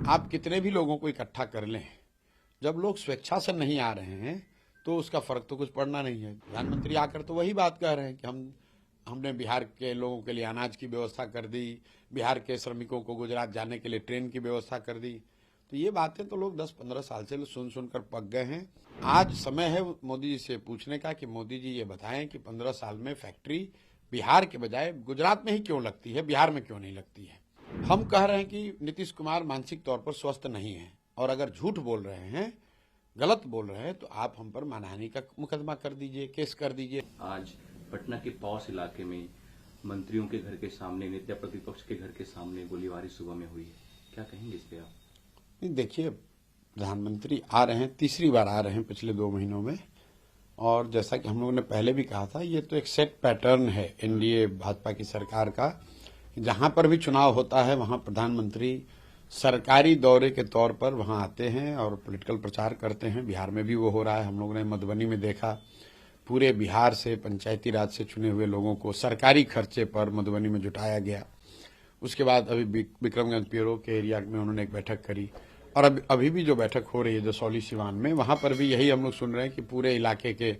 आप कितने भी लोगों को इकट्ठा कर लें, जब लोग स्वेच्छा से नहीं आ रहे हैं तो उसका फर्क तो कुछ पड़ना नहीं है। प्रधानमंत्री आकर तो वही बात कह रहे हैं कि हमने बिहार के लोगों के लिए अनाज की व्यवस्था कर दी, बिहार के श्रमिकों को गुजरात जाने के लिए ट्रेन की व्यवस्था कर दी। तो ये बातें तो लोग 10-15 साल से सुनकर पक गए हैं। आज समय है मोदी जी से पूछने का कि मोदी जी ये बताएं कि 15 साल में फैक्ट्री बिहार के बजाय गुजरात में ही क्यों लगती है, बिहार में क्यों नहीं लगती है। हम कह रहे हैं कि नीतीश कुमार मानसिक तौर पर स्वस्थ नहीं है, और अगर झूठ बोल रहे हैं, गलत बोल रहे हैं, तो आप हम पर मानहानि का मुकदमा कर दीजिए, केस कर दीजिए। आज पटना के पॉस इलाके में मंत्रियों के घर के सामने, नेता प्रतिपक्ष के घर के सामने गोलीबारी सुबह में हुई है, क्या कहेंगे इस पे आप? नहीं, देखिए, प्रधानमंत्री आ रहे हैं, तीसरी बार आ रहे हैं पिछले 2 महीनों में, और जैसा कि हम लोगों ने पहले भी कहा था, ये तो एक सेट पैटर्न है एनडीए भाजपा की सरकार का। जहां पर भी चुनाव होता है वहां प्रधानमंत्री सरकारी दौरे के तौर पर वहां आते हैं और पॉलिटिकल प्रचार करते हैं। बिहार में भी वो हो रहा है। हम लोगों ने मधुबनी में देखा, पूरे बिहार से पंचायती राज से चुने हुए लोगों को सरकारी खर्चे पर मधुबनी में जुटाया गया। उसके बाद अभी विक्रमगंज पीरो के एरिया में उन्होंने एक बैठक करी, और अभी भी जो बैठक हो रही है जसौली सिवान में, वहां पर भी यही हम लोग सुन रहे हैं कि पूरे इलाके के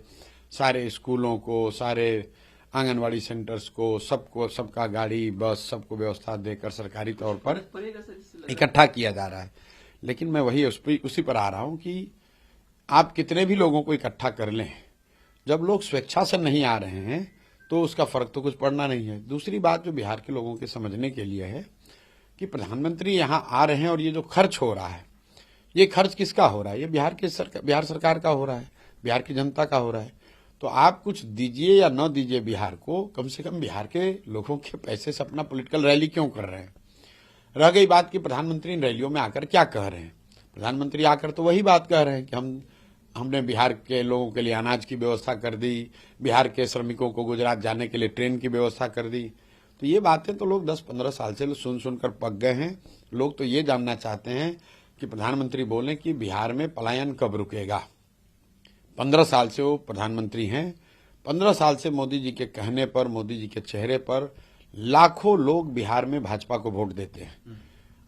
सारे स्कूलों को, सारे आंगनवाड़ी सेंटर्स को, सबका गाड़ी बस सबको व्यवस्था देकर सरकारी तौर पर इकट्ठा किया जा रहा है। लेकिन मैं वही उसी पर आ रहा हूं कि आप कितने भी लोगों को इकट्ठा कर लें, जब लोग स्वेच्छा से नहीं आ रहे हैं तो उसका फर्क तो कुछ पड़ना नहीं है। दूसरी बात जो बिहार के लोगों के समझने के लिए है कि प्रधानमंत्री यहां आ रहे हैं, और ये जो खर्च हो रहा है, ये खर्च किसका हो रहा है? ये बिहार सरकार का हो रहा है, बिहार की जनता का हो रहा है। तो आप कुछ दीजिए या न दीजिए बिहार को, कम से कम बिहार के लोगों के पैसे से अपना पॉलिटिकल रैली क्यों कर रहे हैं? रह गई बात कि प्रधानमंत्री इन रैलियों में आकर क्या कह रहे हैं। प्रधानमंत्री आकर तो वही बात कह रहे हैं कि हमने बिहार के लोगों के लिए अनाज की व्यवस्था कर दी, बिहार के श्रमिकों को गुजरात जाने के लिए ट्रेन की व्यवस्था कर दी। तो ये बातें तो लोग 10-15 साल से सुनकर पक गए हैं। लोग तो ये जानना चाहते हैं कि प्रधानमंत्री बोलें कि बिहार में पलायन कब रुकेगा। 15 साल से वो प्रधानमंत्री हैं। 15 साल से मोदी जी के कहने पर, मोदी जी के चेहरे पर लाखों लोग बिहार में भाजपा को वोट देते हैं।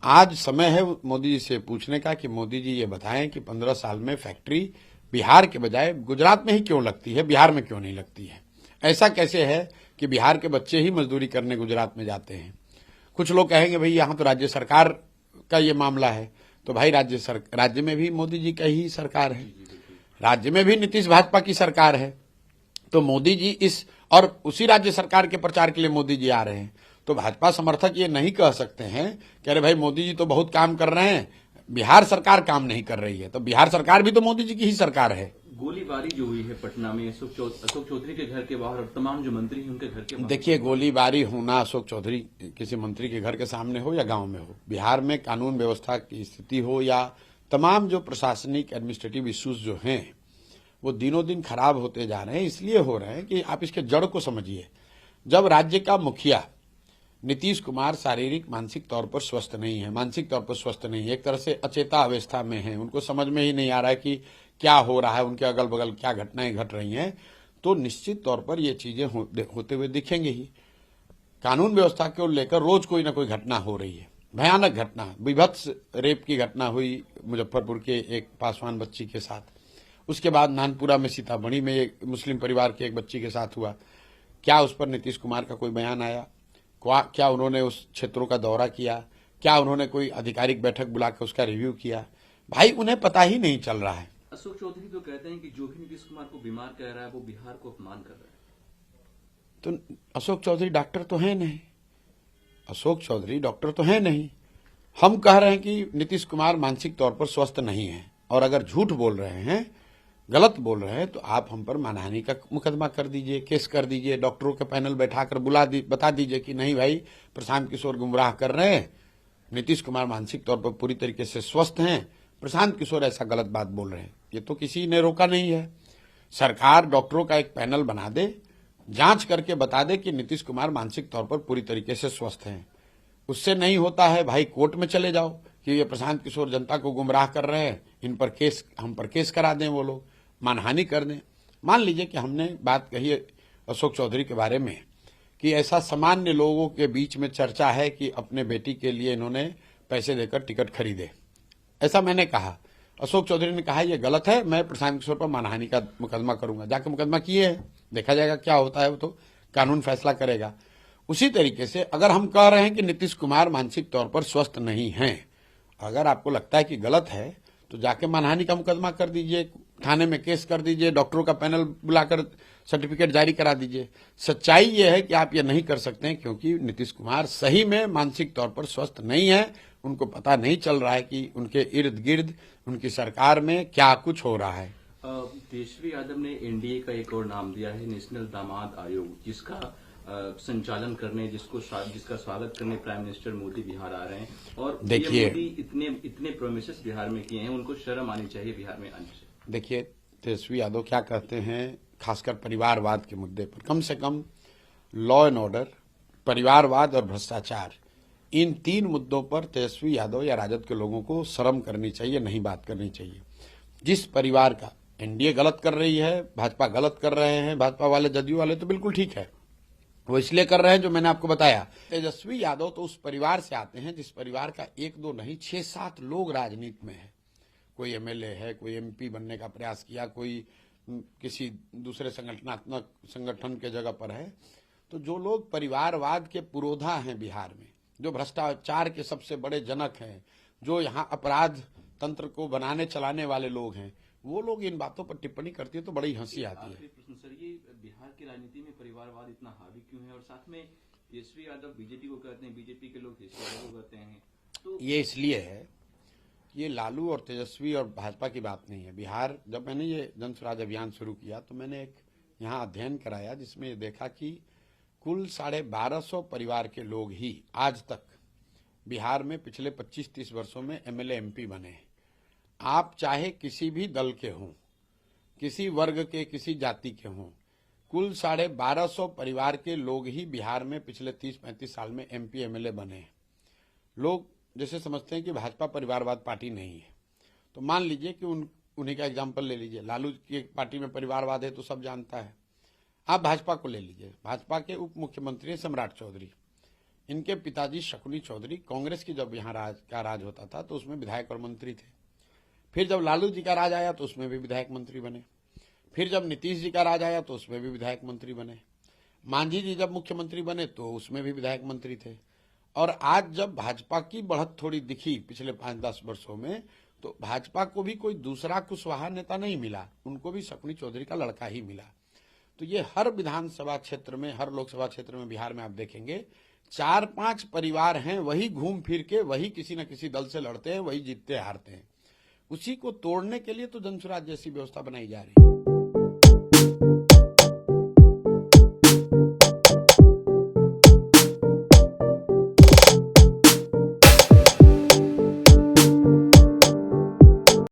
आज समय है मोदी जी से पूछने का कि मोदी जी ये बताएं कि 15 साल में फैक्ट्री बिहार के बजाय गुजरात में ही क्यों लगती है, बिहार में क्यों नहीं लगती है। ऐसा कैसे है कि बिहार के बच्चे ही मजदूरी करने गुजरात में जाते हैं? कुछ लोग कहेंगे भाई यहाँ तो राज्य सरकार का ये मामला है। तो भाई राज्य में भी मोदी जी का ही सरकार है, राज्य में भी नीतीश भाजपा की सरकार है। तो मोदी जी और उसी राज्य सरकार के प्रचार के लिए मोदी जी आ रहे हैं। तो भाजपा समर्थक ये नहीं कह सकते हैं कि अरे भाई मोदी जी तो बहुत काम कर रहे हैं, बिहार सरकार काम नहीं कर रही है। तो बिहार सरकार भी तो मोदी जी की ही सरकार है। गोलीबारी जो हुई है पटना में अशोक चौधरी के घर के बाहर, और तमाम जो मंत्री हैं उनके घर के बाहर। देखिए, गोलीबारी होना अशोक चौधरी किसी मंत्री के घर के सामने हो या गांव में हो, बिहार में कानून व्यवस्था की स्थिति हो या तमाम जो प्रशासनिक एडमिनिस्ट्रेटिव इश्यूज जो हैं वो दिनों दिन खराब होते जा रहे हैं। इसलिए हो रहे हैं कि आप इसके जड़ को समझिए। जब राज्य का मुखिया नीतीश कुमार शारीरिक मानसिक तौर पर स्वस्थ नहीं है, मानसिक तौर पर स्वस्थ नहीं है, एक तरह से अचेता अवस्था में है, उनको समझ में ही नहीं आ रहा है कि क्या हो रहा है, उनके अगल बगल क्या घटनाएं घट रही हैं, तो निश्चित तौर पर ये चीजें होते हुए दिखेंगे ही। कानून व्यवस्था को लेकर रोज कोई ना कोई घटना हो रही है, भयानक घटना, विभत्स रेप की घटना हुई मुजफ्फरपुर के एक पासवान बच्ची के साथ। उसके बाद नानपुरा में, सीतामढ़ी में एक मुस्लिम परिवार के एक बच्ची के साथ हुआ। क्या उस पर नीतीश कुमार का कोई बयान आया? क्या उन्होंने उस क्षेत्रों का दौरा किया? क्या उन्होंने कोई आधिकारिक बैठक बुलाकर उसका रिव्यू किया? भाई उन्हें पता ही नहीं चल रहा है। अशोक चौधरी तो कहते हैं कि जो भी नीतीश कुमार को बीमार कह रहा है वो बिहार को अपमान कर रहा है। तो अशोक चौधरी डॉक्टर तो है नहीं, अशोक चौधरी डॉक्टर तो है नहीं। हम कह रहे हैं कि नीतीश कुमार मानसिक तौर पर स्वस्थ नहीं है, और अगर झूठ बोल रहे हैं, गलत बोल रहे हैं, तो आप हम पर मानहानि का मुकदमा कर दीजिए, केस कर दीजिए। डॉक्टरों का पैनल बैठाकर बता दीजिए कि नहीं भाई, प्रशांत किशोर गुमराह कर रहे हैं, नीतीश कुमार मानसिक तौर पर पूरी तरीके से स्वस्थ हैं, प्रशांत किशोर ऐसा गलत बात बोल रहे हैं। ये तो किसी ने रोका नहीं है। सरकार डॉक्टरों का एक पैनल बना दे, जांच करके बता दे कि नीतीश कुमार मानसिक तौर पर पूरी तरीके से स्वस्थ हैं। उससे नहीं होता है भाई, कोर्ट में चले जाओ कि ये प्रशांत किशोर जनता को गुमराह कर रहे हैं, हम पर केस करा दें, वो लोग मानहानि कर दें। मान लीजिए कि हमने बात कही अशोक चौधरी के बारे में कि ऐसा सामान्य लोगों के बीच में चर्चा है कि अपने बेटी के लिए इन्होंने पैसे देकर टिकट खरीदे, ऐसा मैंने कहा। अशोक चौधरी ने कहा ये गलत है, मैं प्रशांत किशोर पर मानहानि का मुकदमा करूंगा। जाके मुकदमा किए है, देखा जाएगा क्या होता है, वो तो कानून फैसला करेगा। उसी तरीके से अगर हम कह रहे हैं कि नीतीश कुमार मानसिक तौर पर स्वस्थ नहीं हैं, अगर आपको लगता है कि गलत है तो जाके मानहानि का मुकदमा कर दीजिए, थाने में केस कर दीजिए, डॉक्टरों का पैनल बुलाकर सर्टिफिकेट जारी करा दीजिए। सच्चाई ये है कि आप ये नहीं कर सकते हैं क्योंकि नीतीश कुमार सही में मानसिक तौर पर स्वस्थ नहीं है। उनको पता नहीं चल रहा है कि उनके इर्द गिर्द उनकी सरकार में क्या कुछ हो रहा है। तेजस्वी यादव ने एनडीए का एक और नाम दिया है, नेशनल दामाद आयोग, जिसका संचालन करने, जिसका स्वागत करने प्राइम मिनिस्टर मोदी बिहार आ रहे हैं। और देखिए, मोदी इतने प्रोमिसेस बिहार में किए हैं, उनको शर्म आनी चाहिए बिहार में आने से। देखिए, तेजस्वी यादव क्या कहते हैं, खासकर परिवारवाद के मुद्दे पर, कम से कम लॉ एंड ऑर्डर, परिवारवाद और भ्रष्टाचार, इन 3 मुद्दों पर तेजस्वी यादव या राजद के लोगों को शर्म करनी चाहिए, नहीं बात करनी चाहिए। जिस परिवार का एनडीए गलत कर रही है, भाजपा गलत कर रहे हैं, भाजपा वाले, जदयू वाले तो बिल्कुल ठीक है, वो इसलिए कर रहे हैं जो मैंने आपको बताया। तेजस्वी यादव तो उस परिवार से आते हैं जिस परिवार का 1-2 नहीं 6-7 लोग राजनीति में है। कोई एमएलए है, कोई एमपी बनने का प्रयास किया, कोई किसी दूसरे संगठनात्मक संगठन के जगह पर है। तो जो लोग परिवारवाद के पुरोधा हैं बिहार में, जो भ्रष्टाचार के सबसे बड़े जनक हैं, जो यहाँ अपराध तंत्र को बनाने चलाने वाले लोग हैं, वो लोग इन बातों पर टिप्पणी करती है तो बड़ी हंसी आती है। सर, ये बिहार की राजनीति में परिवारवाद इतना हावी क्यों है? और साथ में तेजस्वी यादव बीजेपी को कहते हैं, बीजेपी के लोग तेजस्वी यादव को कहते हैं, तो ये इसलिए है, ये लालू और तेजस्वी और भाजपा की बात नहीं है। बिहार, जब मैंने ये जन स्वराज अभियान शुरू किया तो मैंने एक यहाँ अध्ययन कराया जिसमें ये देखा कि कुल 1250 परिवार के लोग ही आज तक बिहार में पिछले 25-30 वर्षों में एमएलए एमपी बने हैं। आप चाहे किसी भी दल के हों, किसी वर्ग के, किसी जाति के हों, कुल 1250 परिवार के लोग ही बिहार में पिछले 30-35 साल में एमपी एमएलए बने हैं। लोग जैसे समझते हैं कि भाजपा परिवारवाद पार्टी नहीं है, तो मान लीजिए कि उन्हीं का एग्जाम्पल ले लीजिए। लालू की पार्टी में परिवारवाद है तो सब जानता है। आप भाजपा को ले लीजिए, भाजपा के उप मुख्यमंत्री सम्राट चौधरी, इनके पिताजी शकुनी चौधरी, कांग्रेस की जब यहाँ राज होता था तो उसमें विधायक और मंत्री थे। फिर जब लालू जी का राज आया तो उसमें भी विधायक मंत्री बने। फिर जब नीतीश जी का राज आया तो उसमें भी विधायक मंत्री बने। मांझी जी जब मुख्यमंत्री बने तो उसमें भी विधायक मंत्री थे। और आज जब भाजपा की बढ़त थोड़ी दिखी पिछले 5-10 वर्षों में, तो भाजपा को भी कोई दूसरा कुशवाहा नेता नहीं मिला, उनको भी शकुनी चौधरी का लड़का ही मिला। तो ये हर विधानसभा क्षेत्र में, हर लोकसभा क्षेत्र में बिहार में आप देखेंगे 4-5 परिवार हैं, वही घूम फिर के वही किसी न किसी दल से लड़ते हैं, वही जीतते हारते हैं। उसी को तोड़ने के लिए तो जनसुराज जैसी व्यवस्था बनाई जा रही है।